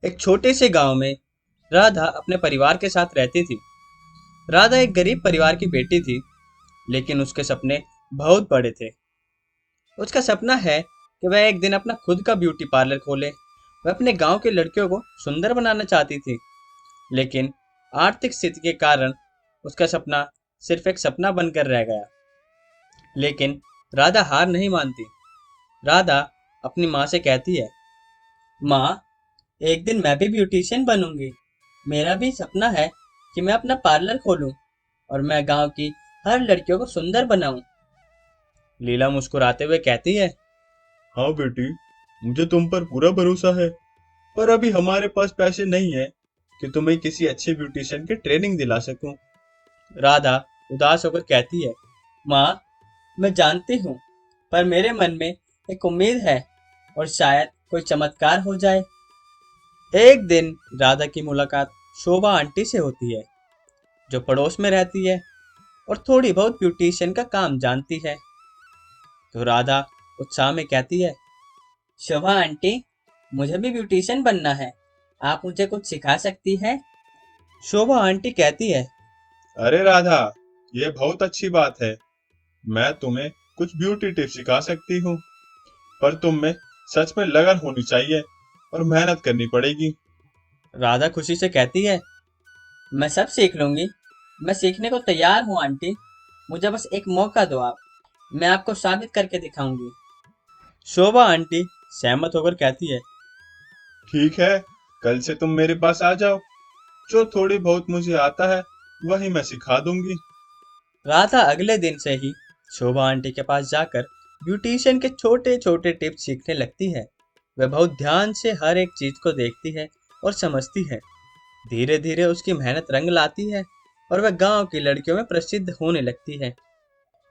एक छोटे से गांव में राधा अपने परिवार के साथ रहती थी। राधा एक गरीब परिवार की बेटी थी, लेकिन उसके सपने बहुत बड़े थे। उसका सपना है कि वह एक दिन अपना खुद का ब्यूटी पार्लर खोले। वह अपने गांव के लड़कियों को सुंदर बनाना चाहती थी, लेकिन आर्थिक स्थिति के कारण उसका सपना सिर्फ एक सपना बनकर रह गया। लेकिन राधा हार नहीं मानती। राधा अपनी माँ से कहती है, माँ, एक दिन मैं भी ब्यूटिशियन बनूंगी। मेरा भी सपना है कि मैं अपना पार्लर खोलूं और मैं गांव की हर लड़कियों को सुंदर बनाऊं। लीला मुस्कुराते हुए कहती है, हाँ बेटी, मुझे तुम पर पूरा भरोसा है। पर अभी हमारे पास पैसे नहीं है कि तुम्हें किसी अच्छे ब्यूटिशियन की ट्रेनिंग दिला सकूं। राधा उदास होकर कहती है, माँ, मैं जानती हूँ, पर मेरे मन में एक उम्मीद है और शायद कोई चमत्कार हो जाए। एक दिन राधा की मुलाकात शोभा आंटी से होती है, जो पड़ोस में रहती है और थोड़ी बहुत ब्यूटिशियन का काम जानती है। तो राधा उत्साह में कहती है, शोभा आंटी, मुझे भी ब्यूटिशियन बनना है। आप मुझे कुछ सिखा सकती है? शोभा आंटी कहती है, अरे राधा, ये बहुत अच्छी बात है। मैं तुम्हें कुछ ब्यूटी टिप्स सिखा सकती हूँ, पर तुम में सच में लगन होनी चाहिए और मेहनत करनी पड़ेगी। राधा खुशी से कहती है, मैं सब सीख लूंगी। मैं सीखने को तैयार हूँ आंटी। मुझे बस एक मौका दो आप। मैं आपको साबित करके दिखाऊंगी। शोभा आंटी सहमत होकर कहती है, ठीक है, कल से तुम मेरे पास आ जाओ। जो थोड़ी बहुत मुझे आता है वही मैं सिखा दूंगी। राधा अगले दिन से ही शोभा आंटी के पास जाकर ब्यूटिशियन के छोटे छोटे टिप्स सीखने लगती है। वह बहुत ध्यान से हर एक चीज को देखती है और समझती है। धीरे धीरे उसकी मेहनत रंग लाती है और वह गांव की लड़कियों में प्रसिद्ध होने लगती है।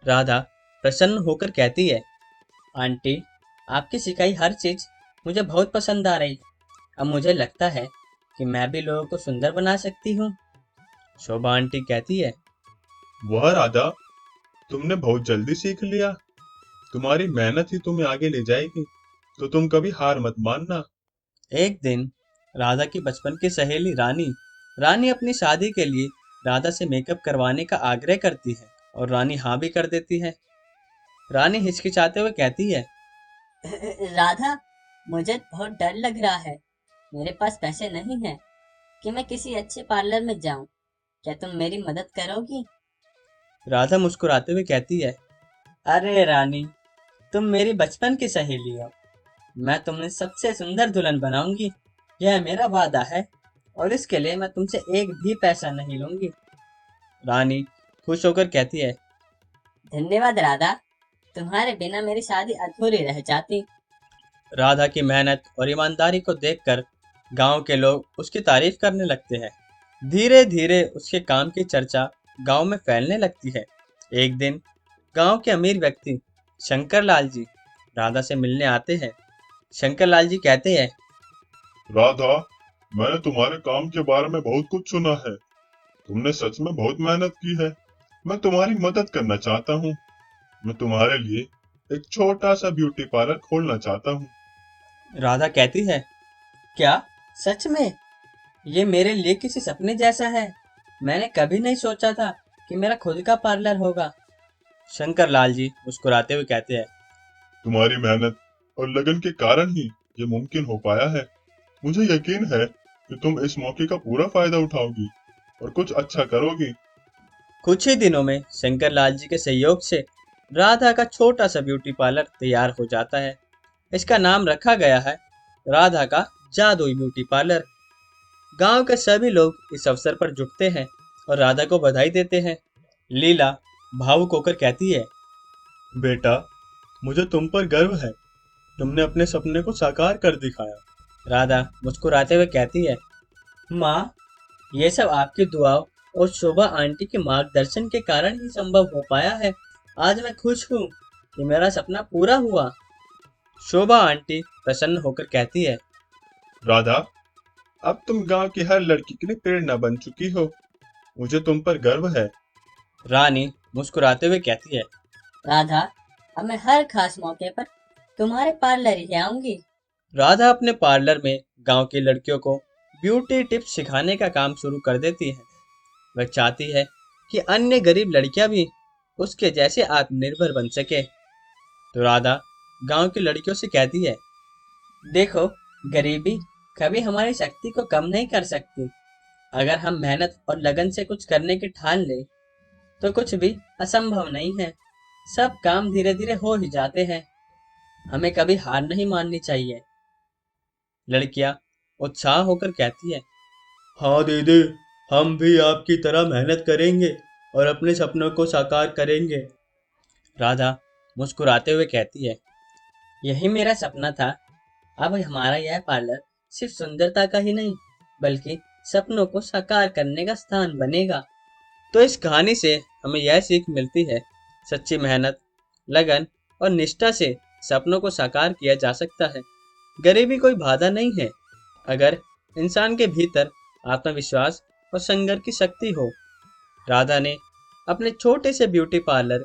राधा प्रसन्न होकर कहती है, आंटी, आपकी सिखाई हर चीज मुझे बहुत पसंद आ रही। अब मुझे लगता है कि मैं भी लोगों को सुंदर बना सकती हूँ। शोभा आंटी कहती है, वाह राधा, तुमने बहुत जल्दी सीख लिया। तुम्हारी मेहनत ही तुम्हें आगे ले जाएगी, तो तुम कभी हार मत मानना। एक दिन राधा की बचपन की सहेली रानी रानी अपनी शादी के लिए राधा से मेकअप करवाने का आग्रह करती है और रानी हाँ भी कर देती है। रानी हिचकिचाते हुए कहती है, राधा, मुझे बहुत डर लग रहा है। मेरे पास पैसे नहीं है कि मैं किसी अच्छे पार्लर में जाऊं। क्या तुम मेरी मदद करोगी? राधा मुस्कुराते हुए कहती है, अरे रानी, तुम मेरी बचपन की सहेली हो। मैं तुम्हें सबसे सुंदर दुल्हन बनाऊंगी। यह मेरा वादा है और इसके लिए मैं तुमसे एक भी पैसा नहीं लूंगी। रानी खुश होकर कहती है, धन्यवाद राधा, तुम्हारे बिना मेरी शादी अधूरी रह जाती। राधा की मेहनत और ईमानदारी को देखकर गांव के लोग उसकी तारीफ करने लगते हैं। धीरे धीरे उसके काम की चर्चा गांव में फैलने लगती है। एक दिन गांव के अमीर व्यक्ति शंकर लाल जी राधा से मिलने आते हैं। शंकर लाल जी कहते हैं, राधा, मैंने तुम्हारे काम के बारे में बहुत कुछ सुना है। तुमने सच में बहुत मेहनत की है। मैं तुम्हारी मदद करना चाहता हूँ। मैं तुम्हारे लिए एक छोटा सा ब्यूटी पार्लर खोलना चाहता हूँ। राधा कहती है, क्या सच में? ये मेरे लिए किसी सपने जैसा है। मैंने कभी नहीं सोचा था कि मेरा खुद का पार्लर होगा। शंकर लाल जी मुस्कुराते हुए कहते हैं, तुम्हारी मेहनत और लगन के कारण ही ये मुमकिन हो पाया है। मुझे यकीन है कि तुम इस मौके का पूरा फायदा उठाओगी और कुछ अच्छा करोगी। कुछ ही दिनों में शंकर लाल जी के सहयोग से राधा का छोटा सा ब्यूटी पार्लर तैयार हो जाता है। इसका नाम रखा गया है राधा का जादुई ब्यूटी पार्लर। गांव के सभी लोग इस अवसर पर जुटते हैं और राधा को बधाई देते हैं। लीला भावुक होकर कहती है, बेटा, मुझे तुम पर गर्व है। तुमने अपने सपने को साकार कर दिखाया। राधा मुस्कुराते हुए कहती है, माँ, ये सब आपकी दुआओं और शोभा आंटी के मार्गदर्शन के कारण ही संभव हो पाया है। आज मैं खुश हूँ कि मेरा सपना पूरा हुआ। शोभा आंटी प्रसन्न होकर कहती है, राधा, अब तुम गांव की हर लड़की के लिए प्रेरणा बन चुकी हो। मुझे तुम पर गर्व है। रानी मुस्कुराते हुए कहती है, राधा, अब मैं हर खास मौके पर तुम्हारे पार्लर ही आऊंगी। राधा अपने पार्लर में गांव की लड़कियों को ब्यूटी टिप्स सिखाने का काम शुरू कर देती है। वह चाहती है कि अन्य गरीब लड़कियां भी उसके जैसे आत्मनिर्भर बन सके। तो राधा गांव की लड़कियों से कहती है, देखो, गरीबी कभी हमारी शक्ति को कम नहीं कर सकती। अगर हम मेहनत और लगन से कुछ करने की ठान ले तो कुछ भी असंभव नहीं है। सब काम धीरे धीरे हो ही जाते हैं। हमें कभी हार नहीं माननी चाहिए। लड़कियां उत्साह होकर कहती है, हाँ दीदी, हम भी आपकी तरह मेहनत करेंगे और अपने सपनों को साकार करेंगे। राधा मुस्कुराते हुए कहती है, यही मेरा सपना था। अब हमारा यह पार्लर सिर्फ सुंदरता का ही नहीं बल्कि सपनों को साकार करने का स्थान बनेगा। तो इस कहानी से हमें यह सीख मिलती है, सच्ची मेहनत, लगन और निष्ठा से सपनों को साकार किया जा सकता है। गरीबी कोई बाधा नहीं है अगर इंसान के भीतर आत्मविश्वास और संघर्ष की शक्ति हो। राधा ने अपने छोटे से ब्यूटी पार्लर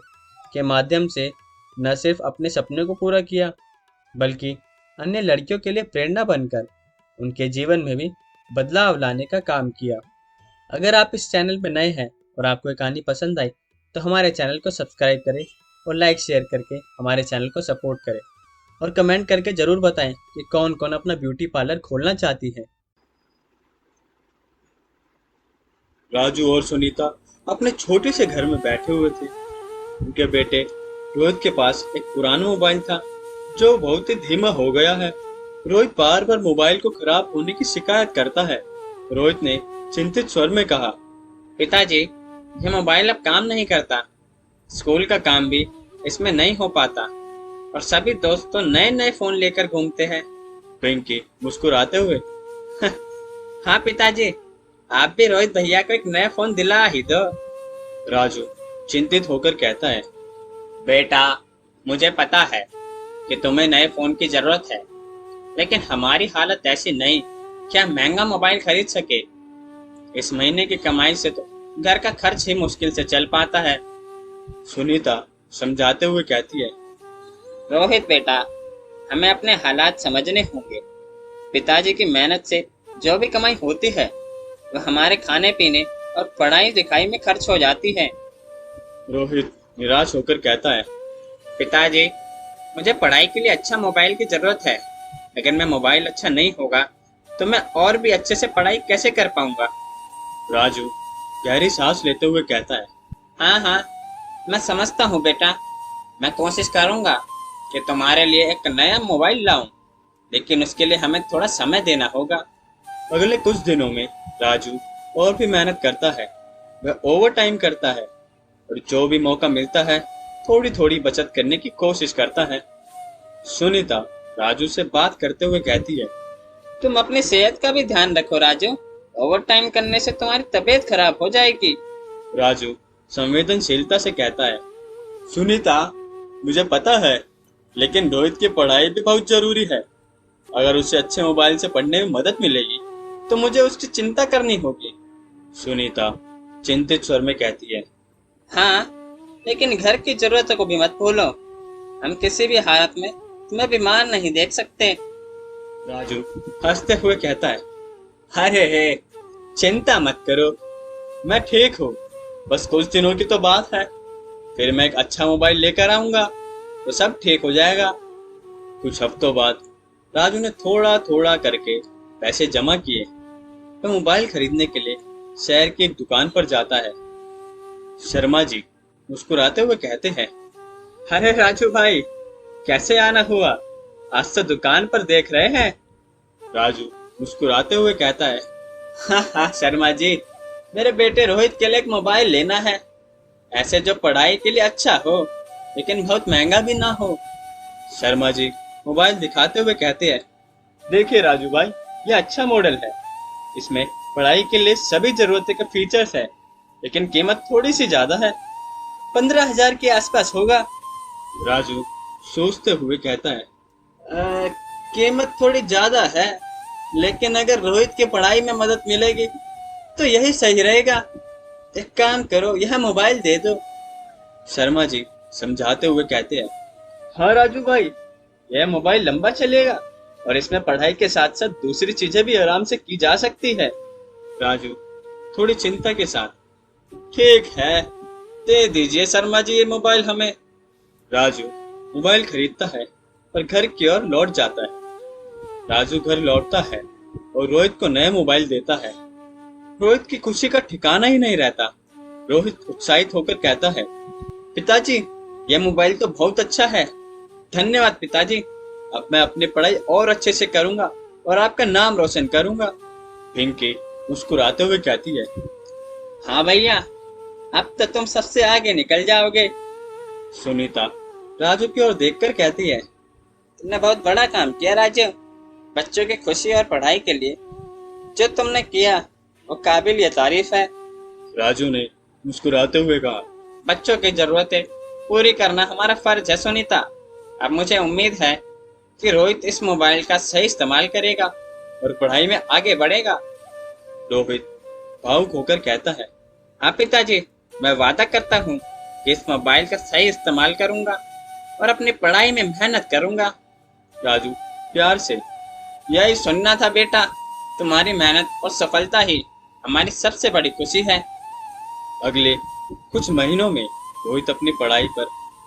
के माध्यम से न सिर्फ अपने सपने को पूरा किया बल्कि अन्य लड़कियों के लिए प्रेरणा बनकर उनके जीवन में भी बदलाव लाने का काम किया। अगर आप इस चैनल पर नए हैं और आपको ये कहानी पसंद आई तो हमारे चैनल को सब्सक्राइब करें और लाइक शेयर करके हमारे चैनल को सपोर्ट करें और कमेंट करके ज़रूर बताएं कि कौन कौन अपना ब्यूटी पार्लर खोलना चाहती है। राजू और सुनीता अपने छोटे से घर में बैठे हुए थे। उनके बेटे रोहित के पास एक पुराना मोबाइल था जो बहुत ही धीमा हो गया है। रोहित बार बार मोबाइल को खराब होने की शिकायत करता है। रोहित ने चिंतित स्वर में कहा, पिताजी, यह मोबाइल अब काम नहीं करता। स्कूल का काम भी इसमें नहीं हो पाता और सभी दोस्त तो नए नए फोन लेकर घूमते हैं। पिंकी मुस्कुराते हुए, हाँ पिताजी, आप भी रोहित भैया को एक नया फोन दिला ही दो। राजू चिंतित होकर कहता है, बेटा, मुझे पता है कि तुम्हें नए फोन की जरूरत है, लेकिन हमारी हालत ऐसी नहीं कि हम महंगा मोबाइल खरीद सके। इस महीने की कमाई से तो घर का खर्च ही मुश्किल से चल पाता है। सुनीता समझाते हुए कहती है, रोहित बेटा, हमें अपने हालात समझने होंगे। पिताजी की मेहनत से जो भी कमाई होती है वह हमारे खाने पीने और पढ़ाई लिखाई में खर्च हो जाती है। रोहित निराश होकर कहता है, पिताजी, मुझे पढ़ाई के लिए अच्छा मोबाइल की जरूरत है। अगर मैं मोबाइल अच्छा नहीं होगा तो मैं और भी अच्छे से पढ़ाई कैसे कर पाऊंगा। राजू गहरी सांस लेते हुए कहता है, हाँ हाँ, मैं समझता हूँ बेटा। मैं कोशिश करूंगा कि तुम्हारे लिए एक नया मोबाइल लाऊं, लेकिन उसके लिए हमें थोड़ा समय देना होगा। अगले कुछ दिनों में राजू और भी मेहनत करता है। वह ओवर टाइम करता है और जो भी मौका मिलता है थोड़ी थोड़ी बचत करने की कोशिश करता है। सुनीता राजू से बात करते हुए कहती है, तुम अपनी सेहत का भी ध्यान रखो राजू। ओवर टाइम करने से तुम्हारी तबीयत खराब हो जाएगी। राजू संवेदनशीलता से कहता है, सुनीता, मुझे पता है, लेकिन रोहित की पढ़ाई भी बहुत जरूरी है। अगर उसे अच्छे मोबाइल से पढ़ने में मदद मिलेगी तो मुझे उसकी चिंता करनी होगी। सुनीता चिंतित स्वर में कहती है, हाँ, लेकिन घर की जरूरतों को भी मत भूलो। हम किसी भी हालत में तुम्हें बीमार नहीं देख सकते। राजू हंसते हुए कहता है, अरे हे, चिंता मत करो, मैं ठीक हूँ। बस कुछ दिनों की तो बात है, फिर मैं एक अच्छा मोबाइल लेकर आऊंगा तो सब ठीक हो जाएगा। कुछ हफ्तों बाद राजू ने थोड़ा थोड़ा करके पैसे जमा किए। वह मोबाइल खरीदने के लिए शहर की एक दुकान पर जाता है। शर्मा जी मुस्कुराते हुए कहते हैं, अरे राजू भाई, कैसे आना हुआ? आज तो दुकान पर देख रहे हैं। राजू मुस्कुराते हुए कहता है, हाँ शर्मा जी, मेरे बेटे रोहित के लिए एक मोबाइल लेना है, ऐसे जो पढ़ाई के लिए अच्छा हो लेकिन बहुत महंगा भी ना हो। शर्मा जी मोबाइल दिखाते हुए कहते हैं, देखिए राजू भाई, यह अच्छा मॉडल है। इसमें पढ़ाई के लिए सभी जरूरत के फीचर्स है, लेकिन कीमत थोड़ी सी ज्यादा है, 15,000 के आसपास होगा। राजू सोचते हुए कहता है, कीमत थोड़ी ज्यादा है, लेकिन अगर रोहित की पढ़ाई में मदद मिलेगी तो यही सही रहेगा। एक काम करो, यह मोबाइल दे दो। शर्मा जी समझाते हुए कहते हैं, हाँ राजू भाई, यह मोबाइल लंबा चलेगा, और इसमें पढ़ाई के साथ साथ दूसरी चीजें भी आराम से की जा सकती है। राजू थोड़ी चिंता के साथ, ठीक है, दे दीजिए शर्मा जी ये मोबाइल हमें। राजू मोबाइल खरीदता है और घर की ओर लौट जाता है। राजू घर लौटता है और रोहित को नया मोबाइल देता है। रोहित की खुशी का ठिकाना ही नहीं रहता। रोहित उत्साहित होकर कहता है, पिताजी यह मोबाइल तो बहुत अच्छा है। धन्यवाद पिताजी, अब मैं अपनी पढ़ाई और अच्छे से करूंगा और आपका नाम रोशन करूंगा। पिंकी मुस्कुराते हुए कहती है, हाँ भैया, अब तो तुम सबसे आगे निकल जाओगे। सुनीता राजू की ओर देखकर कहती है, तुमने बहुत बड़ा काम किया राजू। बच्चों की खुशी और पढ़ाई के लिए जो तुमने किया वो काबिल तारीफ है। राजू ने मुस्कुराते हुए कहा, बच्चों की जरूरतें पूरी करना हमारा फर्ज है सुनीता। अब मुझे उम्मीद है कि रोहित इस मोबाइल का सही इस्तेमाल करेगा और पढ़ाई में आगे बढ़ेगा। रोहित भावुक होकर कहता है, हाँ पिताजी, मैं वादा करता हूँ कि इस मोबाइल का सही इस्तेमाल करूंगा और अपनी पढ़ाई में मेहनत करूंगा। राजू प्यार से, यही सुनना था बेटा, तुम्हारी मेहनत और सफलता ही हमारी सबसे बड़ी खुशी है। अगले कुछ महीनों में रोहित अपनी पढ़ाई पर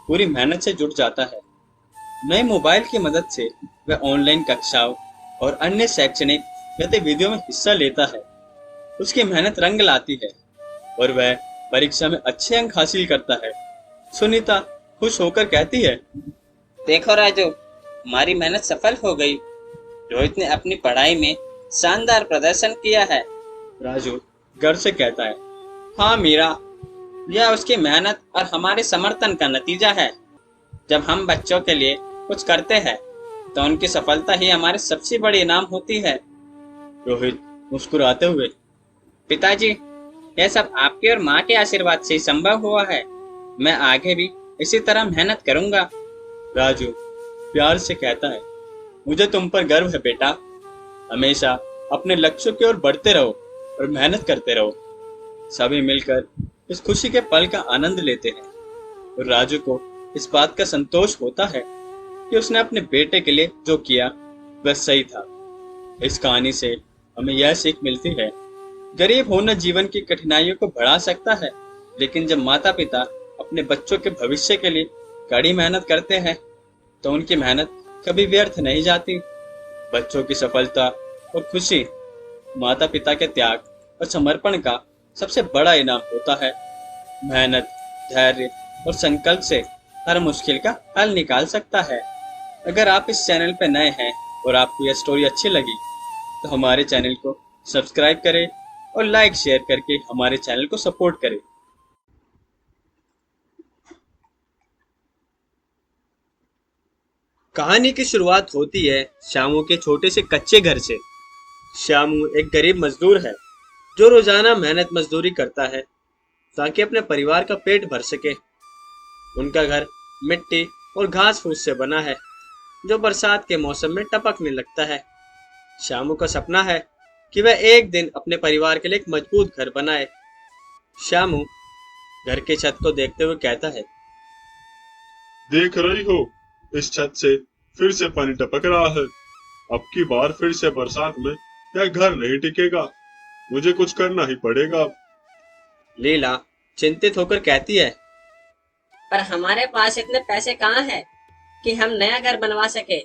पूरी मेहनत से जुट जाता है। नए मोबाइल की मदद से वह ऑनलाइन कक्षाओं और अन्य शैक्षणिक गतिविधियों में हिस्सा लेता है। उसकी मेहनत रंग लाती है और वह परीक्षा में अच्छे अंक हासिल करता है। सुनीता खुश होकर कहती है, देखो राजू, हमारी मेहनत सफल हो गई। रोहित ने अपनी पढ़ाई में शानदार प्रदर्शन किया है। राजू गर्व से कहता है, हाँ मीरा, यह उसकी मेहनत और हमारे समर्थन का नतीजा है। जब हम बच्चों के लिए कुछ करते हैं तो उनकी सफलता ही हमारी सबसे बड़ी इनाम होती है। रोहित मुस्कुराते हुए, पिताजी यह सब आपके और माँ के आशीर्वाद से ही संभव हुआ है। मैं आगे भी इसी तरह मेहनत करूंगा। राजू प्यार से कहता है, मुझे तुम पर गर्व है बेटा। हमेशा अपने लक्ष्यों की ओर बढ़ते रहो और मेहनत करते रहो। सभी मिलकर इस खुशी के पल का आनंद लेते हैं और राजू को इस बात का संतोष होता है कि उसने अपने बेटे के लिए जो किया वह सही था। इस कहानी से हमें यह सीख मिलती है, गरीब होना जीवन की कठिनाइयों को बढ़ा सकता है, लेकिन जब माता पिता अपने बच्चों के भविष्य के लिए कड़ी मेहनत करते हैं तो उनकी मेहनत कभी व्यर्थ नहीं जाती। बच्चों की सफलता और खुशी माता पिता के त्याग और समर्पण का सबसे बड़ा इनाम होता है। मेहनत, धैर्य और संकल्प से हर मुश्किल का हल निकाल सकता है। अगर आप इस चैनल पर नए हैं और आपको यह स्टोरी अच्छी लगी तो हमारे चैनल को सब्सक्राइब करें और लाइक शेयर करके हमारे चैनल को सपोर्ट करें। कहानी की शुरुआत होती है श्यामू के छोटे से कच्चे घर से। श्यामू एक गरीब मजदूर है जो रोजाना मेहनत मजदूरी करता है ताकि अपने परिवार का पेट भर सके। उनका घर मिट्टी और घास फूस से बना है जो बरसात के मौसम में टपकने लगता है। श्यामू का सपना है कि वह एक दिन अपने परिवार के लिए एक मजबूत घर बनाए। श्यामू घर की छत को देखते हुए कहता है, देख रही हो, इस छत से फिर से पानी टपक रहा है। अब की बार फिर से बरसात में यह घर नहीं टिकेगा। मुझे कुछ करना ही पड़ेगा। लीला चिंतित होकर कहती है, पर हमारे पास इतने पैसे कहाँ हैं कि हम नया घर बनवा सके।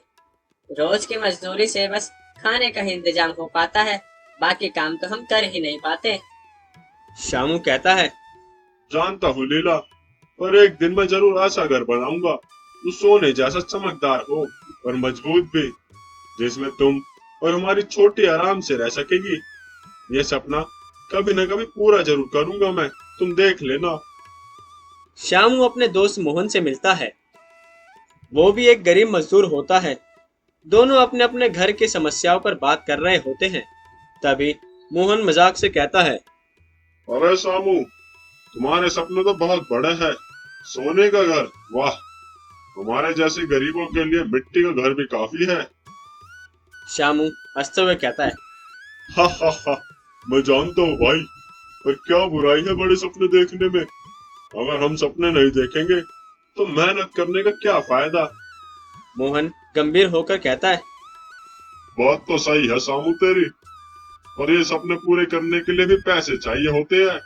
रोज की मजदूरी से बस खाने का ही इंतजाम हो पाता है, बाकी काम तो हम कर ही नहीं पाते। श्यामू कहता है, जानता हूँ लीला, पर एक दिन मैं जरूर ऐसा घर बनाऊंगा जो सोने जैसा चमकदार हो और मजबूत भी, जिसमें तुम और हमारी छोटी आराम से रह सकेगी। ये सपना कभी न कभी पूरा जरूर करूंगा मैं, तुम देख लेना। श्यामू अपने दोस्त मोहन से मिलता है। वो भी एक गरीब मजदूर होता है। दोनों अपने अपने घर की समस्याओं पर बात कर रहे होते हैं। तभी मोहन मजाक से कहता है, अरे सामू, तुम्हारे सपने तो बहुत बड़े हैं। सोने का घर, वाह। हमारे जैसे गरीबों के लिए मिट्टी का घर भी काफी है। श्यामू हंसते हुए कहता है, हा हा हा, मैं जानता हूँ भाई, पर क्या बुराई है बड़े सपने देखने में। अगर हम सपने नहीं देखेंगे तो मेहनत करने का क्या फायदा। मोहन गंभीर होकर कहता है, बात तो सही है सामू तेरी, और ये सपने पूरे करने के लिए भी पैसे चाहिए होते हैं,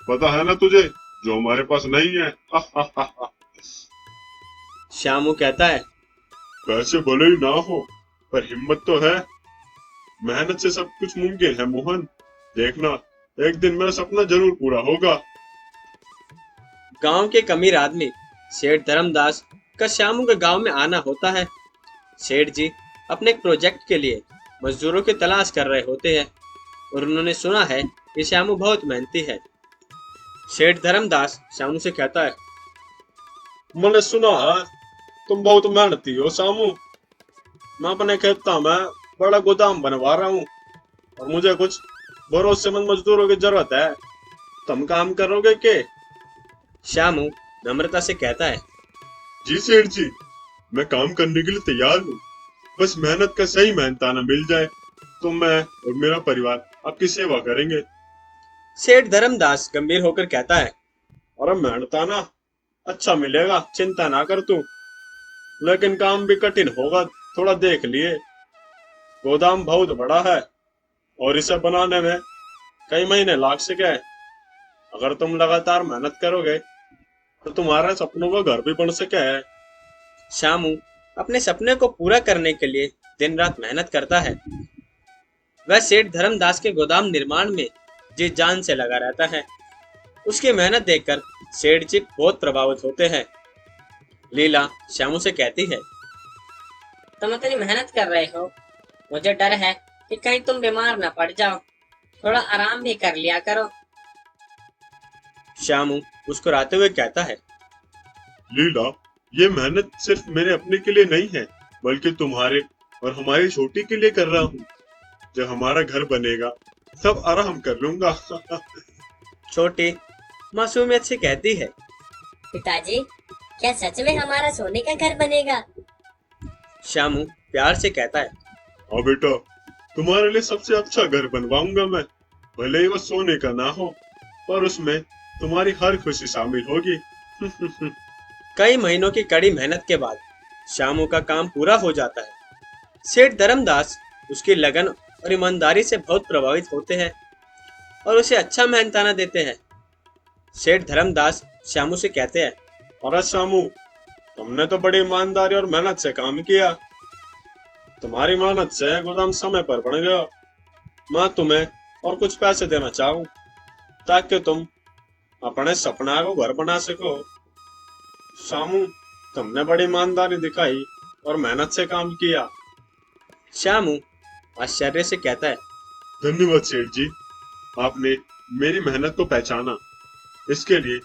पता है ना तुझे, जो हमारे पास नहीं है। श्यामू कहता है। पैसे भले ही ना हो, पर हिम्मत तो है। मेहनत से सब कुछ मुमकिन है मोहन, देखना एक दिन मेरा सपना जरूर पूरा होगा। गांव के अमीर आदमी सेठ धर्मदास का श्यामू के गांव में आना होता है। सेठ जी अपने एक प्रोजेक्ट के लिए मजदूरों की तलाश कर रहे होते हैं और उन्होंने सुना है कि श्यामू बहुत मेहनती है। सेठ धर्मदास श्यामू से कहता है। मैंने सुना है तुम बहुत मेहनती हो सामू। मैं अपने खेतों में बड़ा गोदाम बनवा रहा हूँ और मुझे कुछ भरोसेमंद मजदूरों की जरूरत है, तुम काम करोगे के? श्यामू नम्रता से कहता है। जी सेठ जी, मैं काम करने के लिए तैयार हूँ, बस मेहनत का सही मेहनताना मिल जाए तो मैं और मेरा परिवार आपकी सेवा करेंगे। सेठ धर्मदास गंभीर होकर कहता है। अरे मेहनताना अच्छा मिलेगा, चिंता ना कर तू, लेकिन काम भी कठिन होगा, थोड़ा देख लिए। गोदाम बहुत बड़ा है और इसे बनाने में कई महीने लग सके। अगर तुम लगातार मेहनत करोगे तो तुम्हारे सपनों का घर भी बन सके। श्यामू अपने सपने को पूरा करने के लिए दिन रात मेहनत करता है। वह सेठ धर्मदास के गोदाम निर्माण में जी जान से लगा रहता है। उसकी मेहनत देखकर सेठ जी बहुत प्रभावित होते हैं। लीला श्यामू से कहती है। तुम इतनी मेहनत कर रहे हो, मुझे डर है कि कहीं तुम बीमार न पड़ जाओ, थोड़ा आराम भी कर लिया करो। श्यामू मुस्कुराते हुए कहता है। लीला, ये मेहनत सिर्फ मेरे अपने के लिए नहीं है, बल्कि तुम्हारे और हमारी छोटी के लिए कर रहा हूँ। जब हमारा घर बनेगा तब आराम कर लूंगा। छोटी मासूमियत से कहती है। पिताजी, क्या सच में हमारा सोने का घर बनेगा? श्यामू प्यार से कहता है। हाँ बेटा, तुम्हारे लिए सबसे अच्छा घर बनवाऊंगा मैं, भले ही वो सोने का ना हो, पर उसमें तुम्हारी हर खुशी शामिल होगी। कई महीनों की कड़ी मेहनत के बाद श्यामू का काम पूरा हो जाता है। सेठ धर्मदास उसकी लगन और ईमानदारी से बहुत प्रभावित होते हैं और उसे अच्छा मेहनताना देते हैं। सेठ धर्मदास श्यामू से कहते हैं। अरे श्यामू, तुमने तो बड़ी ईमानदारी और मेहनत से काम किया, तुम्हारी मेहनत से गोदाम समय पर बन गया। मैं तुम्हें और कुछ पैसे देना चाहूँ ताकि तुम अपने सपना को घर बना सको। श्यामू, तुमने बड़ी ईमानदारी दिखाई और मेहनत से काम किया। श्यामू आश्चर्य से कहता है। धन्यवाद सेठ जी, आपने मेरी मेहनत को पहचाना, इसके लिए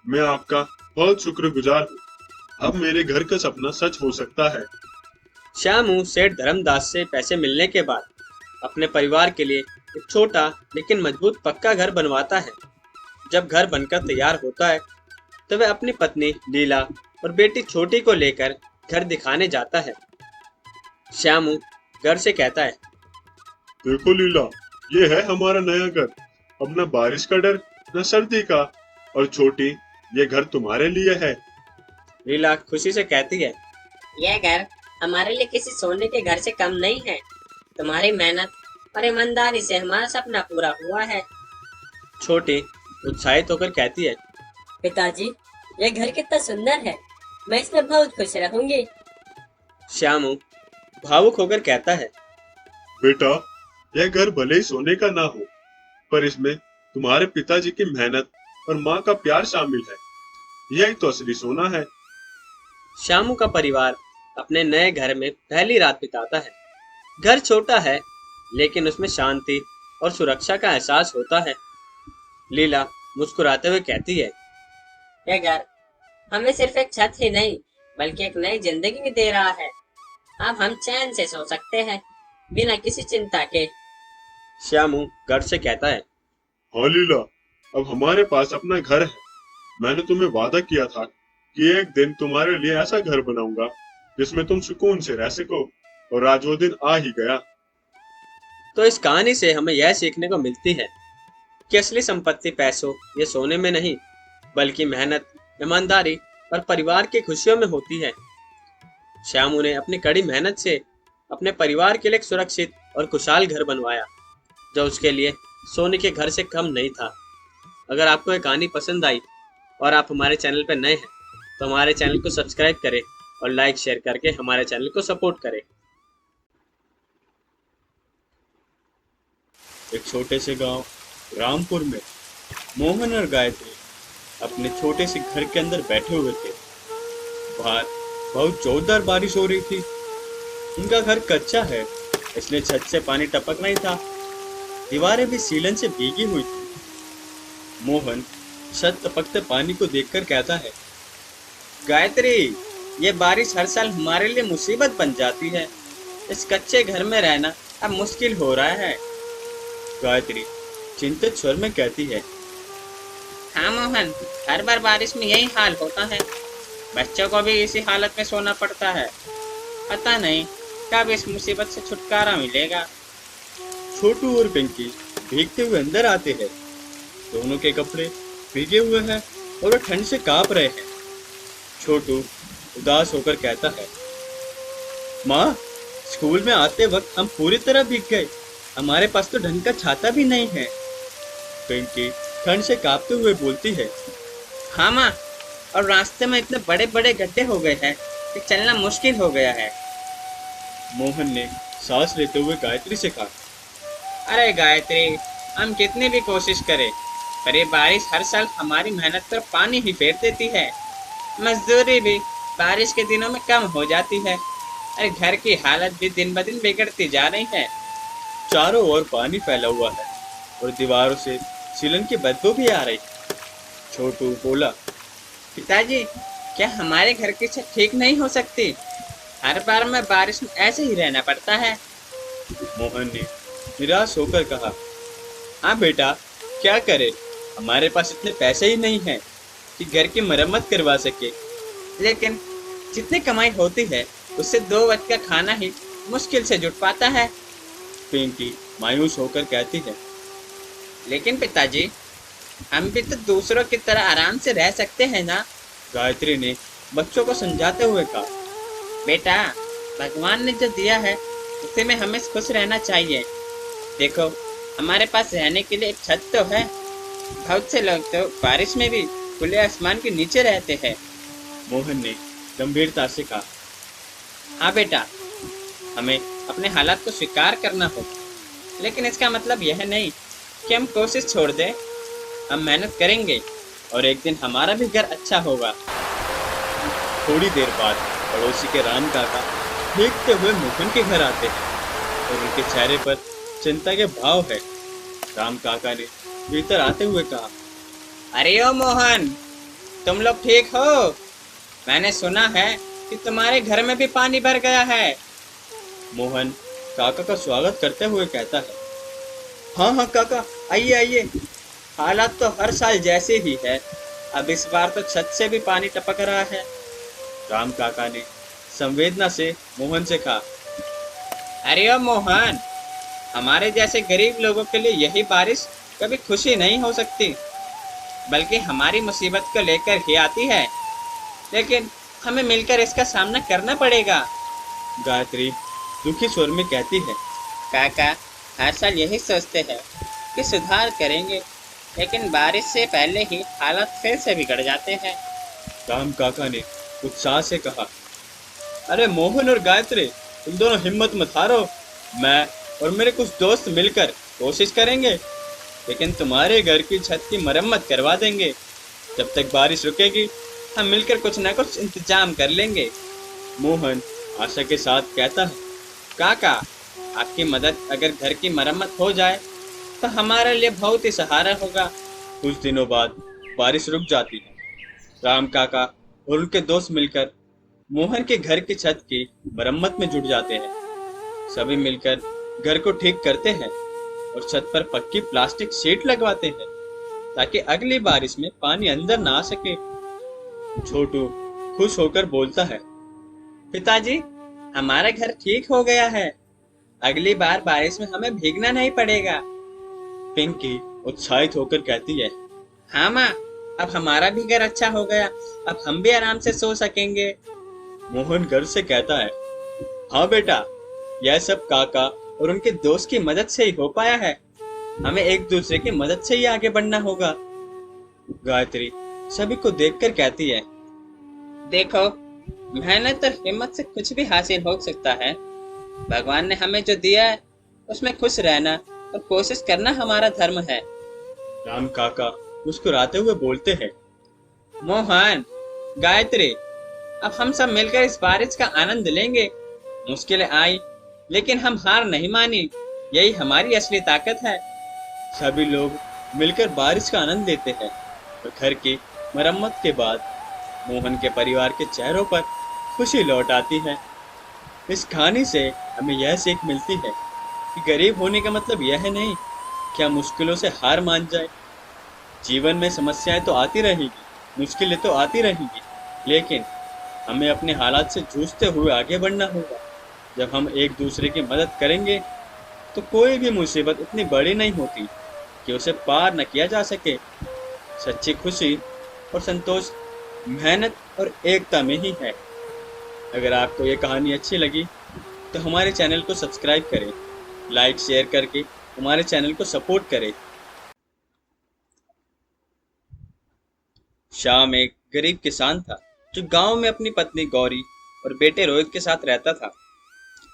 मैं आपका बहुत शुक्रगुजार हूँ। अब मेरे घर का सपना सच हो सकता है। श्यामू सेठ धर्मदास से पैसे मिलने के बाद अपने परिवार के लिए एक छोटा लेकिन मजबूत पक्का घर बनवाता है। जब घर बनकर तैयार होता है तो वह अपनी पत्नी लीला और बेटी छोटी को लेकर घर दिखाने जाता है। श्यामू घर से कहता है। देखो लीला, ये है हमारा नया घर, अब न बारिश का डर न सर्दी का, और छोटी, ये घर तुम्हारे लिए है। लीला खुशी से कहती है। यह घर हमारे लिए किसी सोने के घर से कम नहीं है, तुम्हारी मेहनत और ईमानदारी से हमारा सपना पूरा हुआ है। छोटी उत्साहित होकर कहती है। पिताजी, यह घर कितना सुंदर है, मैं इसमें बहुत खुश रहूंगी। श्यामू भावुक होकर कहता है। बेटा, यह घर भले ही सोने का ना हो, पर इसमें तुम्हारे पिताजी की मेहनत और माँ का प्यार शामिल है, यही तो असली सोना है। श्यामू का परिवार अपने नए घर में पहली रात बिताता है। घर छोटा है लेकिन उसमें शांति और सुरक्षा का एहसास होता है। लीला मुस्कुराते हुए कहती है। यह घर हमें सिर्फ एक छत ही नहीं बल्कि एक नई जिंदगी भी दे रहा है। अब हम चैन से सो सकते हैं बिना किसी चिंता के। श्यामू घर से कहता है। हाँ लीला, अब हमारे पास अपना घर है। मैंने तुम्हें वादा किया था कि एक दिन तुम्हारे लिए ऐसा घर बनाऊंगा जिसमें तुम सुकून से रह सको, और आज वो दिन आ ही गया। तो इस कहानी से हमें यह सीखने को मिलती है कि असली संपत्ति पैसों या सोने में नहीं बल्कि मेहनत, ईमानदारी और परिवार की खुशियों में होती है। श्यामू ने अपनी कड़ी मेहनत से अपने परिवार के लिए एक सुरक्षित और खुशहाल घर बनवाया, जो उसके लिए सोने के घर से कम नहीं था। अगर आपको ये कहानी पसंद आई और आप हमारे चैनल पर नए हैं, तो हमारे चैनल को सब्सक्राइब करें और लाइक शेयर करके हमारे चैनल को सपोर्ट करें। एक छोटे से गांव रामपुर में मोहन और गायत्री अपने छोटे से घर के अंदर बैठे हुए थे। बाहर बहुत जोरदार बारिश हो रही थी। उनका घर कच्चा है, इसलिए छत से पानी टपक नहीं था। दीवारें भी सीलन से भीगी हुई थी। मोहन छत टपकते पानी को देखकर कहता है, गायत्री, ये बारिश हर साल हमारे लिए मुसीबत बन जाती है। इस कच्चे घर में रहना अब मुश्किल हो रहा है। गायत्री चिंतित स्वर में कहती है, हाँ मोहन, हर बार बारिश में यही हाल होता है। बच्चों को भी इसी हालत में सोना पड़ता है। पता नहीं कब इस मुसीबत से छुटकारा मिलेगा। छोटू और पिंकी भीगते हुए अंदर आते हैं। दोनों के कपड़े भीगे हुए हैं और वो ठंड से कांप रहे हैं। छोटू उदास होकर कहता है, माँ, स्कूल में आते वक्त हम पूरी तरह भीग गए। हमारे पास तो ढंग का छाता भी नहीं है। पिंकी ठंड से कांपते हुए बोलती है, हाँ माँ, और रास्ते में इतने बड़े बड़े गड्ढे हो गए हैं कि चलना मुश्किल हो गया है। मोहन ने सांस लेते हुए गायत्री से कहा, अरे गायत्री, हम कितनी भी कोशिश करें, पर ये बारिश हर साल हमारी मेहनत पर पानी ही फेर देती है। मजदूरी भी बारिश के दिनों में कम हो जाती है। अरे घर की हालत भी दिन ब दिन बिगड़ती जा रही है। चारों ओर पानी फैला हुआ है और दीवारों से सीलन की बदबू भी आ रही है। छोटू बोला, पिताजी, क्या हमारे घर की छत ठीक नहीं हो सकती? हर बार में बारिश में ऐसे ही रहना पड़ता है। मोहन ने निराश होकर कहा, हाँ बेटा, क्या करे, हमारे पास इतने पैसे ही नहीं हैं कि घर की मरम्मत करवा सके। लेकिन जितनी कमाई होती है उससे 2 वक्त का खाना ही मुश्किल से जुट पाता है। पिंकी मायूस होकर कहती है, लेकिन पिताजी, हम भी तो दूसरों की तरह आराम से रह सकते हैं ना। गायत्री ने बच्चों को समझाते हुए कहा, बेटा, भगवान ने जो दिया है उसी में हमें खुश रहना चाहिए। देखो, हमारे पास रहने के लिए एक छत तो है। बहुत से लोग तो बारिश में भी खुले आसमान के नीचे रहते हैं। मोहन ने गंभीरता से कहा, हाँ बेटा, हमें अपने हालात को स्वीकार करना होगा, लेकिन इसका मतलब यह नहीं कि हम कोशिश छोड़ दें। हम मेहनत करेंगे और एक दिन हमारा भी घर अच्छा होगा। थोड़ी देर बाद पड़ोसी के राम काका भीगते हुए मोहन के घर आते हैं और उनके चेहरे पर चिंता के भाव है। राम काका ने भीतर आते हुए कहा, अरे ओ मोहन, तुम लोग ठीक हो? मैंने सुना है कि तुम्हारे घर में भी पानी भर गया है। मोहन काका का स्वागत करते हुए कहता है, हाँ हाँ काका, आइए आइए। हालात तो हर साल जैसे ही है। अब इस बार तो छत से भी पानी टपक रहा है। राम काका ने संवेदना से मोहन से कहा, अरे ओ मोहन, हमारे जैसे गरीब लोगों के लिए यही बारिश कभी खुशी नहीं हो सकती, बल्कि हमारी मुसीबत को लेकर ही आती है। लेकिन हमें मिलकर इसका सामना करना पड़ेगा। गायत्री दुखी स्वर में कहती है, काका, हर साल यही सोचते हैं कि सुधार करेंगे, लेकिन बारिश से पहले ही हालत फिर से बिगड़ जाते हैं। राम काका ने उत्साह से कहा, अरे मोहन और गायत्री, तुम दोनों हिम्मत मत हारो। मैं और मेरे कुछ दोस्त मिलकर कोशिश करेंगे, लेकिन तुम्हारे घर की छत की मरम्मत करवा देंगे। जब तक बारिश रुकेगी, हम मिलकर कुछ न कुछ इंतजाम कर लेंगे। मोहन आशा के साथ कहता है, काका, आपकी मदद अगर घर की मरम्मत हो जाए तो हमारे लिए बहुत ही सहारा होगा। कुछ दिनों बाद बारिश रुक जाती है। राम काका और उनके दोस्त मिलकर मोहन के घर की छत की मरम्मत में जुट जाते हैं। सभी मिलकर घर को ठीक करते हैं और छत पर पक्की प्लास्टिक शीट लगवाते हैं ताकि अगली बारिश में पानी अंदर ना आ सके। छोटू खुश होकर बोलता है, पिताजी, हमारा घर ठीक हो गया है। अगली बार बारिश में हमें भीगना नहीं पड़ेगा। पिंकी उत्साहित होकर कहती है, हाँ माँ, अब हमारा भी घर अच्छा हो गया। अब हम भी आराम से सो सकेंगे। मोहन घर से कहता है, हाँ बेटा, यह सब काका और उनके दोस्त की मदद से ही हो पाया है। हमें एक दूसरे की मदद से ही आगे बढ़ना होगा। गायत्री सभी को देखकर कहती है, देखो, मेहनत और हिम्मत से कुछ भी हासिल हो सकता है। भगवान ने हमें जो दिया है उसमें खुश रहना और कोशिश करना हमारा धर्म है। राम काका मुस्कुराते हुए बोलते हैं, मोहन, गायत्री, अब हम सब मिलकर इस बारिश का आनंद लेंगे। मुश्किलें आई लेकिन हम हार नहीं मानी, यही हमारी असली ताकत है। सभी लोग मिलकर बारिश का आनंद लेते हैं और घर की मरम्मत के बाद मोहन के परिवार के चेहरों पर खुशी लौट आती है। इस कहानी से हमें यह सीख मिलती है कि गरीब होने का मतलब यह नहीं कि हम मुश्किलों से हार मान जाए। जीवन में समस्याएं तो आती रहेंगी, मुश्किलें तो आती रहेंगी, लेकिन हमें अपने हालात से जूझते हुए आगे बढ़ना होगा। जब हम एक दूसरे की मदद करेंगे तो कोई भी मुसीबत इतनी बड़ी नहीं होती कि उसे पार न किया जा सके। सच्ची खुशी और संतोष मेहनत और एकता में ही है। अगर आपको ये कहानी अच्छी लगी तो हमारे चैनल को सब्सक्राइब करें, लाइक शेयर करके हमारे चैनल को सपोर्ट करें। श्याम एक गरीब किसान था जो गांव में अपनी पत्नी गौरी और बेटे रोहित के साथ रहता था।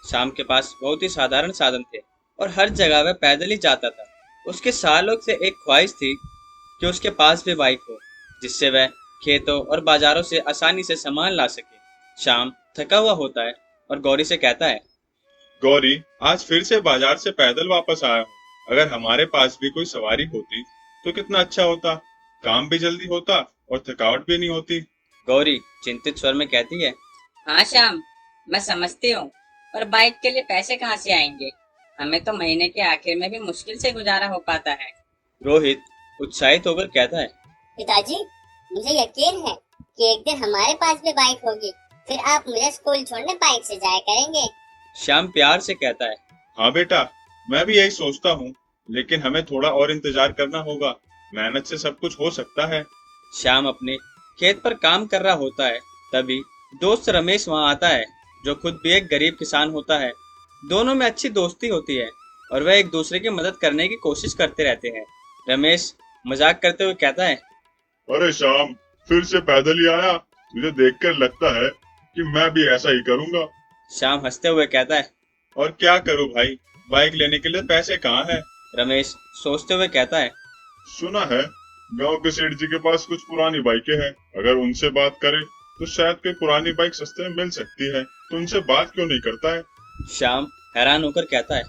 श्याम के पास बहुत ही साधारण साधन थे और हर जगह वह पैदल ही जाता था। उसके सालों से एक ख्वाहिश थी कि उसके पास भी बाइक हो, जिससे वह खेतों और बाजारों से आसानी से सामान ला सके। श्याम थका हुआ होता है और गौरी से कहता है, गौरी, आज फिर से बाजार से पैदल वापस आया हूँ। अगर हमारे पास भी कोई सवारी होती तो कितना अच्छा होता। काम भी जल्दी होता और थकावट भी नहीं होती। गौरी चिंतित स्वर में कहती है, हाँ श्याम, मैं समझती हूँ, पर बाइक के लिए पैसे कहाँ से आएंगे? हमें तो महीने के आखिर में भी मुश्किल से गुजारा हो पाता है। रोहित उत्साहित होकर कहता है, पिताजी, मुझे यकीन है कि एक दिन हमारे पास भी बाइक होगी, फिर आप मुझे स्कूल छोड़ने बाइक से जाया करेंगे। श्याम प्यार से कहता है, हाँ बेटा, मैं भी यही सोचता हूँ, लेकिन हमें थोड़ा और इंतजार करना होगा। मेहनत से सब कुछ हो सकता है। श्याम अपने खेत पर काम कर रहा होता है। तभी दोस्त रमेश वहां आता है, जो खुद भी एक गरीब किसान होता है। दोनों में अच्छी दोस्ती होती है और वह एक दूसरे की मदद करने की कोशिश करते रहते हैं। रमेश मजाक करते हुए कहता है, अरे श्याम, फिर से पैदल ही आया? तुझे देखकर लगता है कि मैं भी ऐसा ही करूँगा। श्याम हंसते हुए कहता है, और क्या करूँ भाई, बाइक लेने के लिए पैसे कहाँ है? रमेश सोचते हुए कहता है, सुना है गांव के सेठ जी के पास कुछ पुरानी बाइकें हैं। अगर उनसे बात करें तो शायद कोई पुरानी बाइक सस्ते में मिल सकती है। तो उनसे बात क्यों नहीं करता है? श्याम हैरान होकर कहता है,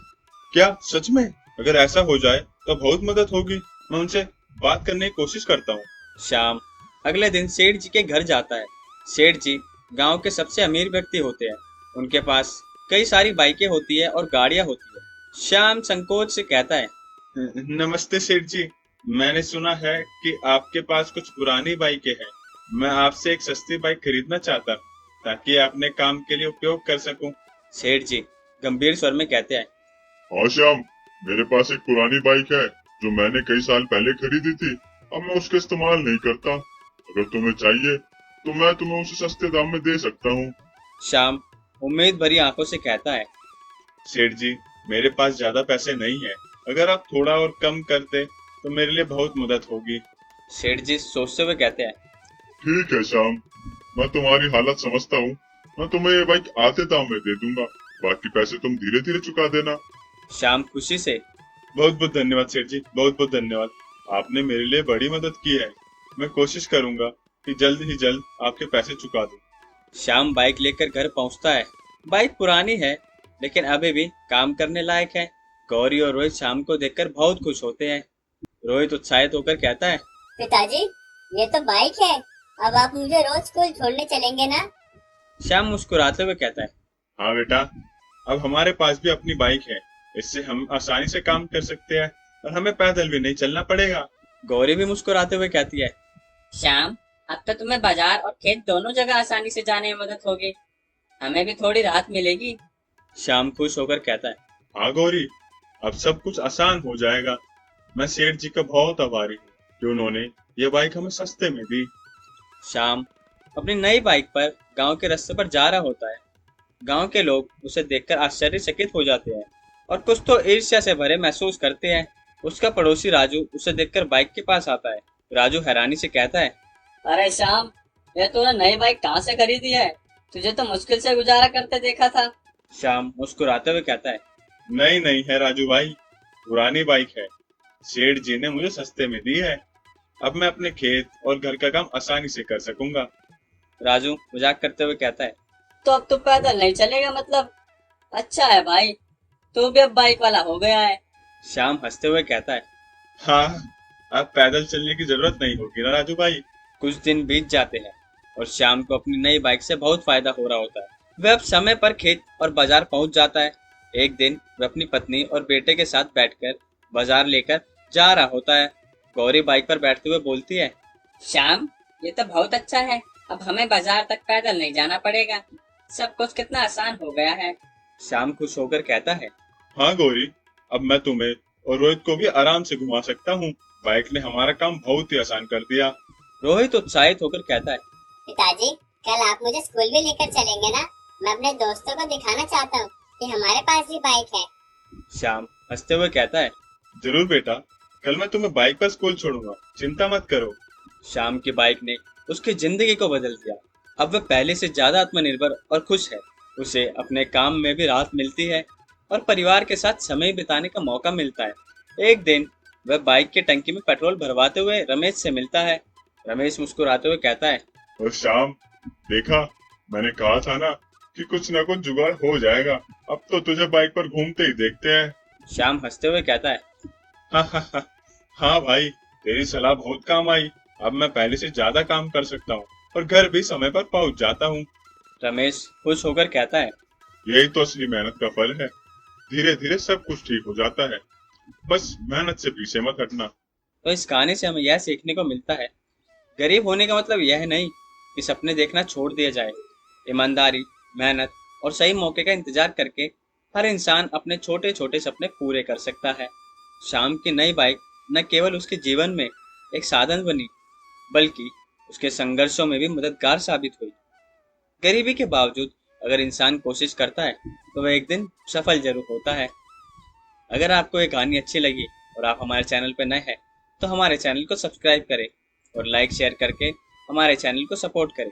क्या सच में? अगर ऐसा हो जाए तो बहुत मदद होगी। मैं उनसे बात करने की कोशिश करता हूँ। श्याम अगले दिन सेठ जी के घर जाता है। सेठ जी गांव के सबसे अमीर व्यक्ति होते हैं। उनके पास कई सारी बाइकें होती है और गाड़ियां होती है। श्याम संकोच से कहता है, नमस्ते सेठ जी, मैंने सुना है कि आपके पास कुछ पुरानी बाइकें हैं। मैं आपसे एक सस्ती बाइक खरीदना चाहता हूँ ताकि अपने काम के लिए उपयोग कर सकूं। सेठ जी गंभीर स्वर में कहते हैं, हाँ श्याम, मेरे पास एक पुरानी बाइक है जो मैंने कई साल पहले खरीदी थी। अब मैं उसका इस्तेमाल नहीं करता। अगर तुम्हें चाहिए तो मैं तुम्हें उसे सस्ते दाम में दे सकता हूँ। श्याम उम्मीद भरी आंखों से कहता है, सेठ जी, मेरे पास ज्यादा पैसे नहीं है। अगर आप थोड़ा और कम करते तो मेरे लिए बहुत मदद होगी। सेठ जी सोचते हुए कहते हैं, ठीक है श्याम, मैं तुम्हारी हालत समझता हूँ। मैं तुम्हें ये बाइक आधे दाम में दे दूंगा। बाकी पैसे तुम धीरे धीरे चुका देना। श्याम खुशी से, बहुत बहुत धन्यवाद सेठ जी, बहुत बहुत धन्यवाद। आपने मेरे लिए बड़ी मदद की है। मैं कोशिश करूंगा कि जल्द ही जल्द आपके पैसे चुका दूं। श्याम बाइक लेकर घर पहुंचता है। बाइक पुरानी है लेकिन अभी भी काम करने लायक है। गौरी और रोहित श्याम को देखकर बहुत खुश होते हैं। रोहित उत्साहित होकर कहता है, पिताजी, ये तो बाइक है। अब आप मुझे रोज स्कूल छोड़ने चलेंगे ना? श्याम मुस्कुराते हुए कहता है, हाँ बेटा, अब हमारे पास भी अपनी बाइक है। इससे हम आसानी से काम कर सकते हैं और हमें पैदल भी नहीं चलना पड़ेगा। गौरी भी मुस्कुराते हुए कहती है, श्याम, अब तो तुम्हें बाजार और खेत दोनों जगह आसानी से जाने में मदद होगी। हमें भी थोड़ी राहत मिलेगी। श्याम खुश होकर कहता है, हाँ गौरी, अब सब कुछ आसान हो जाएगा। मैं सेठ जी का बहुत आभारी हूँ कि उन्होंने ये बाइक हमें सस्ते में दी। श्याम अपनी नई बाइक पर गांव के रास्ते पर जा रहा होता है। गांव के लोग उसे देखकर आश्चर्यचकित हो जाते हैं और कुछ तो ईर्ष्या से भरे महसूस करते हैं। उसका पड़ोसी राजू उसे देखकर बाइक के पास आता है। राजू हैरानी से कहता है, अरे श्याम, ये तूने नई बाइक कहाँ से खरीदी है? तुझे तो मुश्किल से गुजारा करते देखा था। श्याम मुस्कुराते हुए कहता है, नहीं नहीं है राजू भाई, पुरानी बाइक है। सेठ जी ने मुझे सस्ते में दी है। अब मैं अपने खेत और घर का काम आसानी से कर सकूंगा। राजू मजाक करते हुए कहता है, तो अब तू पैदल नहीं चलेगा मतलब? अच्छा है भाई, तू भी अब बाइक वाला हो गया है। श्याम हंसते हुए कहता है। हाँ, अब पैदल चलने की जरूरत नहीं होगी ना राजू भाई। कुछ दिन बीत जाते हैं और श्याम को अपनी नई बाइक से बहुत फायदा हो रहा होता है। वह अब समय पर खेत और बाजार पहुंच जाता है। एक दिन वह अपनी पत्नी और बेटे के साथ बैठकर बाजार लेकर जा रहा होता है। गौरी बाइक पर बैठते हुए बोलती है, श्याम, ये तो बहुत अच्छा है। अब हमें बाजार तक पैदल नहीं जाना पड़ेगा। सब कुछ कितना आसान हो गया है। श्याम खुश होकर कहता है, हाँ गौरी, अब मैं तुम्हें और रोहित को भी आराम से घुमा सकता हूँ। बाइक ने हमारा काम बहुत ही आसान कर दिया। रोहित उत्साहित होकर कहता है, पिताजी, कल आप मुझे स्कूल भी लेकर चलेंगे ना? मैं अपने दोस्तों को दिखाना चाहता हूँ कि हमारे पास भी बाइक है। श्याम हंसते हुए कहता है। जरूर बेटा, कल मैं तुम्हें बाइक पर स्कूल छोड़ूंगा, चिंता मत करो। श्याम की बाइक ने उसकी जिंदगी को बदल दिया। अब वह पहले से ज्यादा आत्मनिर्भर और खुश है। उसे अपने काम में भी राहत मिलती है और परिवार के साथ समय बिताने का मौका मिलता है। एक दिन वह बाइक की टंकी में पेट्रोल भरवाते हुए रमेश से मिलता है। रमेश मुस्कुराते हुए कहता है, और शाम, देखा, मैंने कहा था ना कि कुछ न कुछ जुगाड़ हो जाएगा। अब तो तुझे बाइक पर घूमते ही देखते हैं। श्याम हंसते हुए कहता है, हाँ भाई, तेरी सलाह बहुत काम आई। अब मैं पहले से ज्यादा काम कर सकता हूँ और घर भी समय पर पहुँच जाता हूँ। रमेश खुश होकर कहता है, यही तो असली मेहनत का फल है। धीरे धीरे सब कुछ ठीक हो जाता है। बस मेहनत से पीछे मत हटना। तो इस कहानी से हमें यह सीखने को मिलता है, गरीब होने का मतलब यह नहीं कि सपने देखना छोड़ दिया जाए। ईमानदारी, मेहनत और सही मौके का इंतजार करके हर इंसान अपने छोटे छोटे सपने पूरे कर सकता है। शाम की नई बाइक न केवल उसके जीवन में एक साधन बनी, बल्कि उसके संघर्षों में भी मददगार साबित हुई। गरीबी के बावजूद अगर इंसान कोशिश करता है तो वह एक दिन सफल जरूर होता है। अगर आपको ये कहानी अच्छी लगी और आप हमारे चैनल पर नए हैं तो हमारे चैनल को सब्सक्राइब करें और लाइक शेयर करके हमारे चैनल को सपोर्ट करें।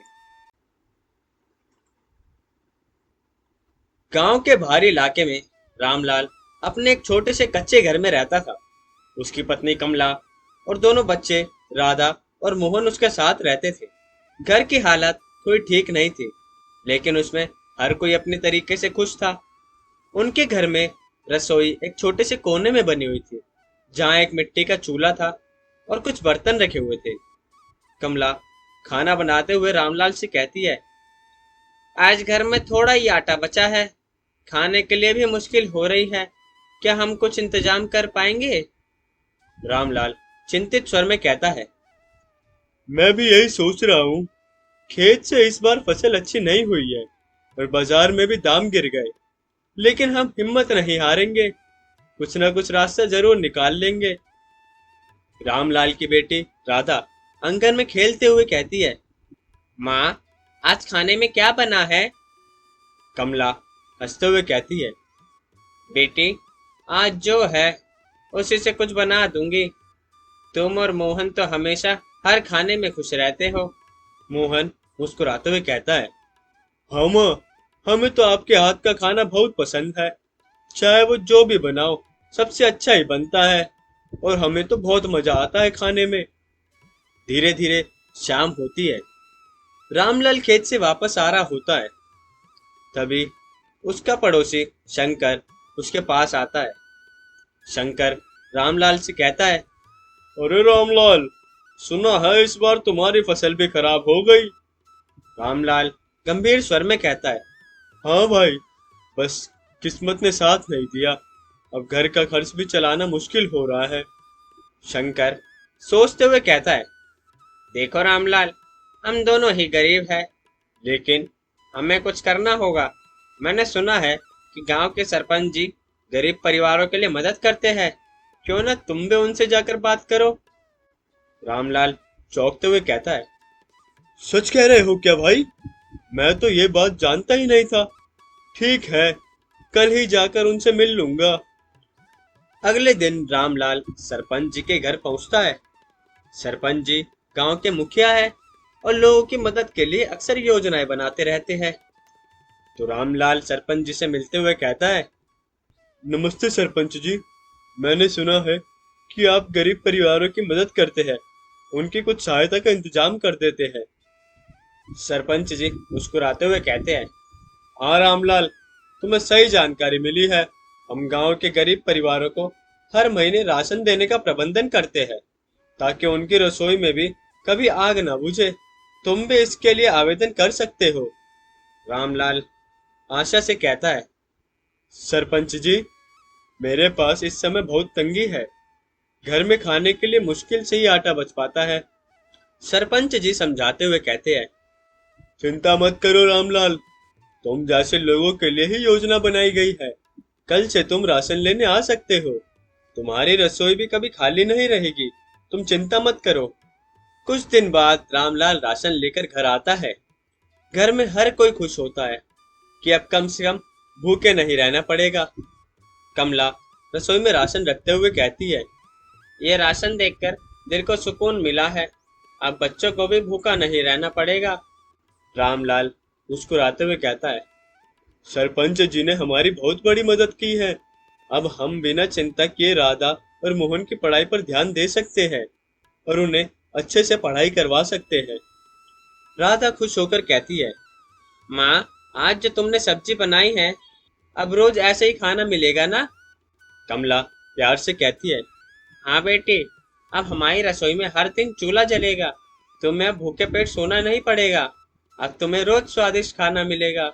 गांव के बाहरी इलाके में रामलाल अपने एक छोटे से कच्चे घर में रहता था। उसकी पत्नी कमला और दोनों बच्चे राधा और मोहन उसके साथ रहते थे। घर की हालत थोड़ी ठीक नहीं थी, लेकिन उसमें हर कोई अपने तरीके से खुश था। उनके घर में रसोई एक छोटे से कोने में बनी हुई थी, जहाँ एक मिट्टी का चूल्हा था और कुछ बर्तन रखे हुए थे। कमला खाना बनाते हुए रामलाल से कहती है, आज घर में थोड़ा ही आटा बचा है, खाने के लिए भी मुश्किल हो रही है, क्या हम कुछ इंतजाम कर पाएंगे? रामलाल चिंतित स्वर में कहता है, मैं भी यही सोच रहा हूँ। खेत से इस बार फसल अच्छी नहीं हुई है और बाजार में भी दाम गिर गए, लेकिन हम हिम्मत नहीं हारेंगे, कुछ न कुछ रास्ता जरूर निकाल लेंगे। रामलाल की बेटी राधा आंगन में खेलते हुए कहती है, माँ, आज खाने में क्या बना है? कमला हंसते हुए कहती है, बेटी, आज जो है उसी से कुछ बना दूंगी। तुम और मोहन तो हमेशा हर खाने में खुश रहते हो। मोहन मुस्कुराते हुए कहता है, हाँ माँ, हमें तो आपके हाथ का खाना बहुत पसंद है। चाहे वो जो भी बनाओ सबसे अच्छा ही बनता है और हमें तो बहुत मजा आता है खाने में। धीरे धीरे शाम होती है। रामलाल खेत से वापस आ रहा होता है। तभी उसका पड़ोसी शंकर उसके पास आता है। शंकर रामलाल से कहता है, अरे रामलाल, सुना है इस बार तुम्हारी फसल भी खराब हो गई। रामलाल गंभीर स्वर में कहता है, हाँ भाई, बस किस्मत ने साथ नहीं दिया। अब घर का खर्च भी चलाना मुश्किल हो रहा है। शंकर सोचते हुए कहता है, देखो रामलाल, हम दोनों ही गरीब हैं, लेकिन हमें कुछ करना होगा। मैंने सुना है कि गांव के सरपंच जी गरीब परिवारों के लिए मदद करते हैं, क्यों ना तुम भी उनसे जाकर बात करो? रामलाल चौंकते हुए कहता है, सच कह रहे हो क्या भाई? मैं तो ये बात जानता ही नहीं था। ठीक है, कल ही जाकर उनसे मिल लूंगा। अगले दिन रामलाल सरपंच जी के घर पहुंचता है। सरपंच जी गांव के मुखिया है और लोगों की मदद के लिए अक्सर योजनाएं बनाते रहते हैं। तो रामलाल सरपंच जी से मिलते हुए कहता है, नमस्ते सरपंच जी, मैंने सुना है कि आप गरीब परिवारों की मदद करते हैं, उनकी कुछ सहायता का इंतजाम कर देते हैं। सरपंच जी मुस्कुराते हुए कहते हैं, हाँ रामलाल, तुम्हें सही जानकारी मिली है। हम गांव के गरीब परिवारों को हर महीने राशन देने का प्रबंधन करते हैं ताकि उनकी रसोई में भी कभी आग ना बुझे। तुम भी इसके लिए आवेदन कर सकते हो। रामलाल आशा से कहता है, सरपंच जी, मेरे पास इस समय बहुत तंगी है। घर में खाने के लिए मुश्किल से ही आटा बच पाता है। सरपंच जी समझाते हुए कहते हैं, चिंता मत करो रामलाल, तुम जैसे लोगों के लिए ही योजना बनाई गई है। कल से तुम राशन लेने आ सकते हो। तुम्हारी रसोई भी कभी खाली नहीं रहेगी, तुम चिंता मत करो। कुछ दिन बाद रामलाल राशन लेकर घर आता है। घर में हर कोई खुश होता है कि अब कम से कम भूखे नहीं रहना पड़ेगा। कमला रसोई में राशन रखते हुए कहती है, ये राशन देखकर दिल को सुकून मिला है। अब बच्चों को भी भूखा नहीं रहना पड़ेगा। रामलाल मुस्कुराते हुए कहता है, सरपंच जी ने हमारी बहुत बड़ी मदद की है। अब हम बिना चिंता किए राधा और मोहन की पढ़ाई पर ध्यान दे सकते हैं और उन्हें अच्छे से पढ़ाई करवा सकते हैं। राधा खुश होकर कहती है, माँ, आज जो तुमने सब्जी बनाई है, अब रोज ऐसे ही खाना मिलेगा ना? कमला प्यार से कहती है, हाँ बेटी, अब हमारी रसोई में हर दिन चूल्हा जलेगा। तुम्हें अब भूखे पेट सोना नहीं पड़ेगा। अब तुम्हें रोज स्वादिष्ट खाना मिलेगा।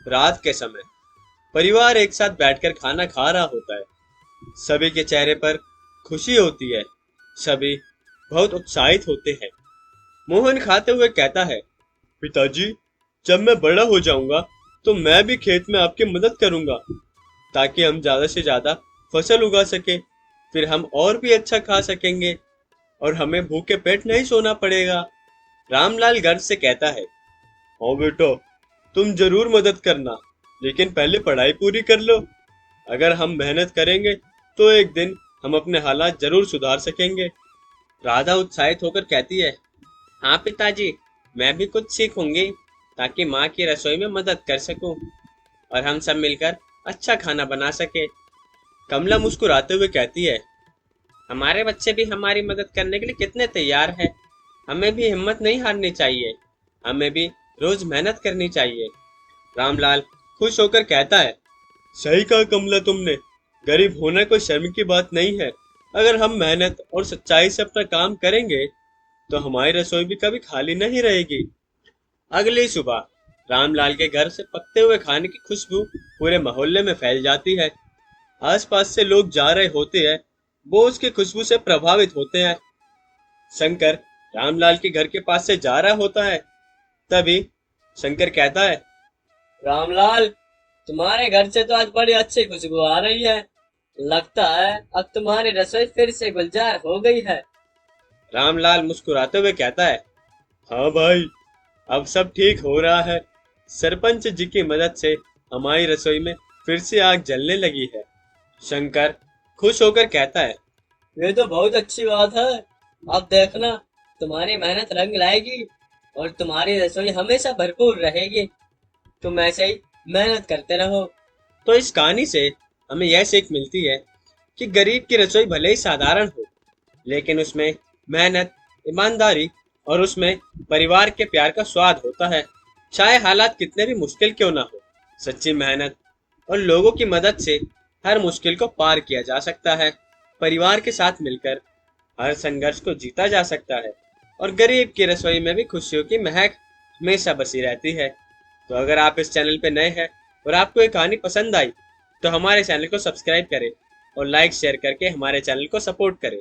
रात के समय परिवार एक साथ बैठकर खाना खा रहा होता है। सभी के चेहरे पर खुशी होती है। सभी बहुत उत्साहित होते हैं। मोहन खाते हुए कहता है, पिताजी, जब मैं बड़ा हो जाऊंगा तो मैं भी खेत में आपकी मदद करूंगा ताकि हम ज्यादा से ज्यादा फसल उगा सके। फिर हम और भी अच्छा खा सकेंगे और हमें भूखे पेट नहीं सोना पड़ेगा। रामलाल गर्व से कहता है, हाँ बेटा, तुम जरूर मदद करना, लेकिन पहले पढ़ाई पूरी कर लो। अगर हम मेहनत करेंगे तो एक दिन हम अपने हालात जरूर सुधार सकेंगे। राधा उत्साहित होकर कहती है, हाँ पिताजी, मैं भी कुछ सीखूंगी ताकि माँ की रसोई में मदद कर सकूं और हम सब मिलकर अच्छा खाना बना सके। कमला मुस्कुराते हुए कहती है, हमारे बच्चे भी हमारी मदद करने के लिए कितने तैयार हैं। हमें भी हिम्मत नहीं हारनी चाहिए। हमें भी रोज मेहनत करनी चाहिए। रामलाल खुश होकर कहता है, सही कहा कमला तुमने। गरीब होना कोई शर्म की बात नहीं है। अगर हम मेहनत और सच्चाई से अपना काम करेंगे तो हमारी रसोई भी कभी खाली नहीं रहेगी। अगली सुबह रामलाल के घर से पकते हुए खाने की खुशबू पूरे मोहल्ले में फैल जाती है। आसपास से लोग जा रहे होते हैं, वो उसकी खुशबू से प्रभावित होते हैं। शंकर रामलाल के घर के पास से जा रहा होता है। तभी शंकर कहता है, रामलाल, तुम्हारे घर से तो आज बड़ी अच्छी खुशबू आ रही है। लगता है अब तुम्हारी रसोई फिर से गुलजार हो गई है। रामलाल मुस्कुराते हुए कहता है, हाँ भाई, अब सब ठीक हो रहा है। सरपंच जी की मदद से हमारी रसोई में फिर से आग जलने लगी है। शंकर खुश होकर कहता है, ये तो बहुत अच्छी बात है। अब देखना, तुम्हारी मेहनत रंग लाएगी और तुम्हारी रसोई हमेशा भरपूर रहेगी। तुम ऐसे ही मेहनत करते रहो। तो इस कहानी से हमें यह सीख मिलती है कि गरीब की रसोई भले ही साधारण हो, लेकिन उसमें मेहनत, ईमानदारी और उसमें परिवार के प्यार का स्वाद होता है। चाहे हालात कितने भी मुश्किल क्यों ना हो, सच्ची मेहनत और लोगों की मदद से हर मुश्किल को पार किया जा सकता है। परिवार के साथ मिलकर हर संघर्ष को जीता जा सकता है और गरीब की रसोई में भी खुशियों की महक हमेशा बसी रहती है। तो अगर आप इस चैनल पे नए हैं और आपको ये कहानी पसंद आई तो हमारे चैनल को सब्सक्राइब करें और लाइक शेयर करके हमारे चैनल को सपोर्ट करें।